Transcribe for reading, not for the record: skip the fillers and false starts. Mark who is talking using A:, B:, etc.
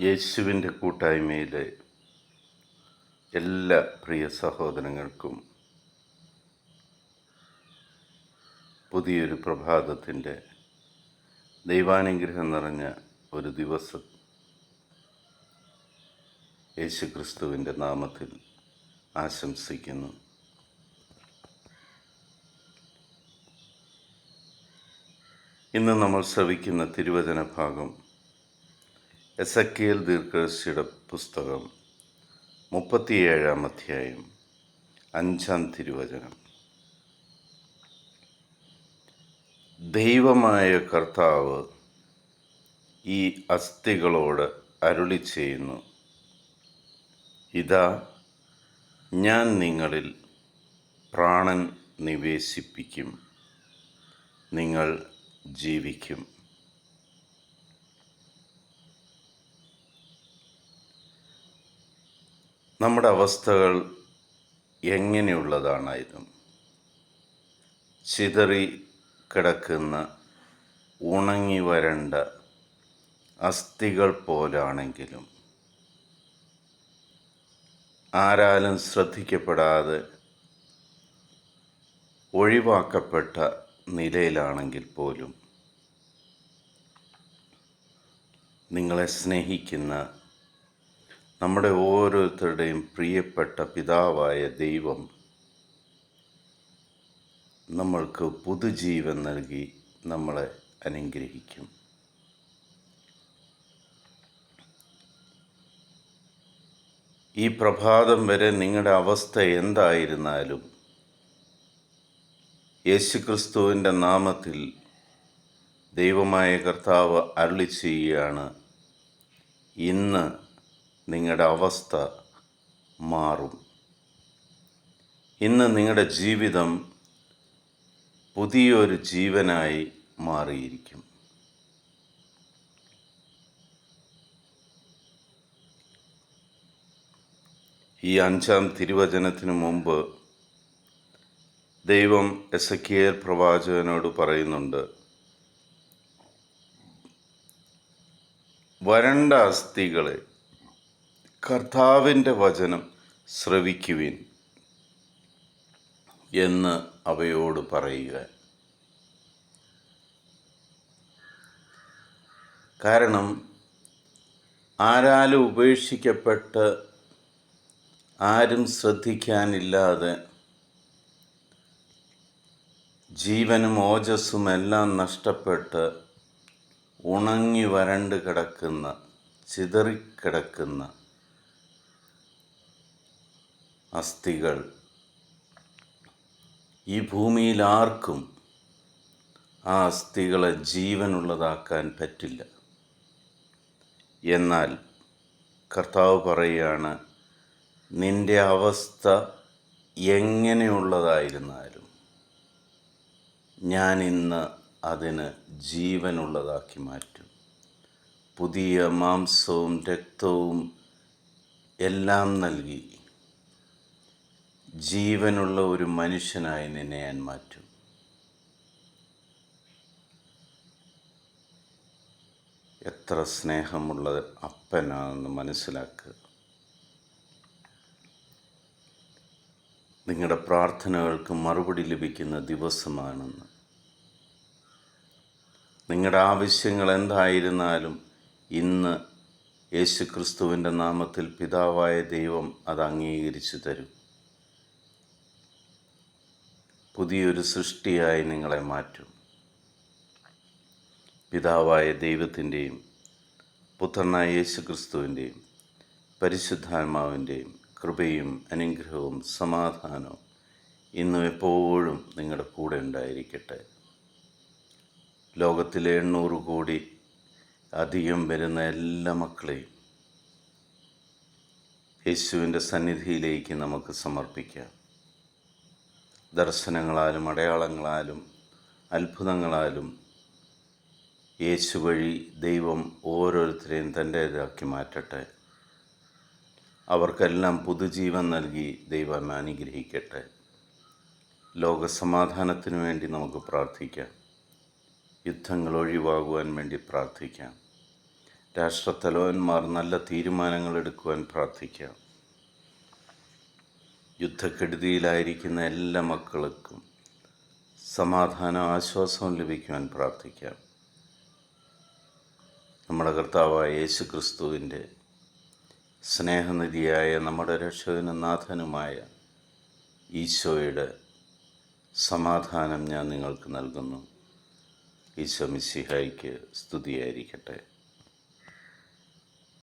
A: യേശുവിൻ്റെ കൂട്ടായ്മയിലെ എല്ലാ പ്രിയ സഹോദരങ്ങൾക്കും പുതിയൊരു പ്രഭാതത്തിൻ്റെ ദൈവാനുഗ്രഹം നിറഞ്ഞ ഒരു ദിവസം യേശുക്രിസ്തുവിൻ്റെ നാമത്തിൽ ആശംസിക്കുന്നു. ഇന്ന് നമ്മൾ ശ്രവിക്കുന്ന തിരുവചന ഭാഗം എസെക്കിയേൽ ദീർഘദർശിയുടെ പുസ്തകം 37-ാം അധ്യായം 5-ാം തിരുവചനം. ദൈവമായ കർത്താവ് ഈ അസ്ഥികളോട് അരുളി ചെയ്യുന്നു, ഇതാ ഞാൻ നിങ്ങളിൽ പ്രാണൻ നിവേശിപ്പിക്കും, നിങ്ങൾ ജീവിക്കും. നമ്മുടെ അവസ്ഥകൾ എങ്ങനെയുള്ളതാണായിരുന്നു? ചിതറി കിടക്കുന്ന ഉണങ്ങി വരണ്ട അസ്ഥികൾ പോലാണെങ്കിലും ആരാലും ശ്രദ്ധിക്കപ്പെടാതെ ഒഴിവാക്കപ്പെട്ട നിലയിലാണെങ്കിൽ പോലും നിങ്ങളെ സ്നേഹിക്കുന്ന നമ്മുടെ ഓരോരുത്തരുടെയും പ്രിയപ്പെട്ട പിതാവായ ദൈവം നമ്മൾക്ക് പുതുജീവൻ നൽകി നമ്മളെ അനുഗ്രഹിക്കും. ഈ പ്രഭാതം വരെ നിങ്ങളുടെ അവസ്ഥ എന്തായിരുന്നാലും യേശുക്രിസ്തുവിൻ്റെ നാമത്തിൽ ദൈവമായ കർത്താവ് അരുളി ചെയ്യുകയാണ്, ഇന്ന് നിങ്ങളുടെ അവസ്ഥ മാറും. ഇന്ന് നിങ്ങളുടെ ജീവിതം പുതിയൊരു ജീവനായി മാറിയിരിക്കും. ഈ 5-ാം തിരുവചനത്തിനു മുമ്പ് ദൈവം എസെക്കിയേൽ പ്രവാചകനോട് പറയുന്നുണ്ട്, വരണ്ട അസ്ഥികളെ കർത്താവിൻ്റെ വചനം ശ്രവിക്കുവിൻ എന്ന് അവയോട് പറയുക. കാരണം ആരാലും ഉപേക്ഷിക്കപ്പെട്ട് ആരും ശ്രദ്ധിക്കാനില്ലാതെ ജീവനും ഓജസ്സും എല്ലാം നഷ്ടപ്പെട്ട് ഉണങ്ങി വരണ്ട് കിടക്കുന്ന, ചിതറിക്കിടക്കുന്ന അസ്ഥികൾ ഈ ഭൂമിയിൽ ആർക്കും ആ അസ്ഥികളെ ജീവനുള്ളതാക്കാൻ പറ്റില്ല. എന്നാൽ കർത്താവ് പറയുകയാണ്, നിന്റെ അവസ്ഥ എങ്ങനെയുള്ളതായിരുന്നാലും ഞാൻ ഇന്ന് അതിന് ജീവനുള്ളതാക്കി മാറ്റും. പുതിയ മാംസവും രക്തവും എല്ലാം നൽകി ജീവനുള്ള ഒരു മനുഷ്യനായി നിന്നെ ഞാൻ മാറ്റും. എത്ര സ്നേഹമുള്ള അപ്പനാണെന്ന് മനസ്സിലാക്കുക. നിങ്ങളുടെ പ്രാർത്ഥനകൾക്ക് മറുപടി ലഭിക്കുന്ന ദിവസമാണെന്ന്. നിങ്ങളുടെ ആവശ്യങ്ങൾ എന്തായിരുന്നാലും ഇന്ന് യേശുക്രിസ്തുവിൻ്റെ നാമത്തിൽ പിതാവായ ദൈവം അത് അംഗീകരിച്ചു തരും. പുതിയൊരു സൃഷ്ടിയായി നിങ്ങളെ മാറ്റും. പിതാവായ ദൈവത്തിൻ്റെയും പുത്രനായ യേശുക്രിസ്തുവിൻ്റെയും പരിശുദ്ധാത്മാവിൻ്റെയും കൃപയും അനുഗ്രഹവും സമാധാനവും ഇന്നും എപ്പോഴും നിങ്ങളുടെ കൂടെ ഉണ്ടായിരിക്കട്ടെ. ലോകത്തിലെ 800 കോടി അധികം വരുന്ന എല്ലാ മക്കളെയും യേശുവിൻ്റെ സന്നിധിയിലേക്ക് നമുക്ക് സമർപ്പിക്കാം. ദർശനങ്ങളാലും അടയാളങ്ങളാലും അത്ഭുതങ്ങളാലും യേശു വഴി ദൈവം ഓരോരുത്തരെയും തൻ്റേതാക്കി മാറ്റട്ടെ. അവർക്കെല്ലാം പുതുജീവൻ നൽകി ദൈവം അനുഗ്രഹിക്കട്ടെ. ലോകസമാധാനത്തിനു വേണ്ടി നമുക്ക് പ്രാർത്ഥിക്കാം. യുദ്ധങ്ങൾ ഒഴിവാകുവാൻ വേണ്ടി പ്രാർത്ഥിക്കാം. രാഷ്ട്രത്തലവന്മാർ നല്ല തീരുമാനങ്ങൾ എടുക്കുവാൻ പ്രാർത്ഥിക്കാം. യുദ്ധക്കെടുതിയിലായിരിക്കുന്ന എല്ലാ മക്കൾക്കും സമാധാനം, ആശ്വാസവും ലഭിക്കുവാൻ പ്രാർത്ഥിക്കാം. നമ്മുടെ കർത്താവായ യേശു ക്രിസ്തുവിൻ്റെ സ്നേഹനിധിയായ നമ്മുടെ രക്ഷകനും നാഥനുമായ ഈശോയുടെ സമാധാനം ഞാൻ നിങ്ങൾക്ക് നൽകുന്നു. ഈശോ മിശിഹായ്ക്ക് സ്തുതിയായിരിക്കട്ടെ.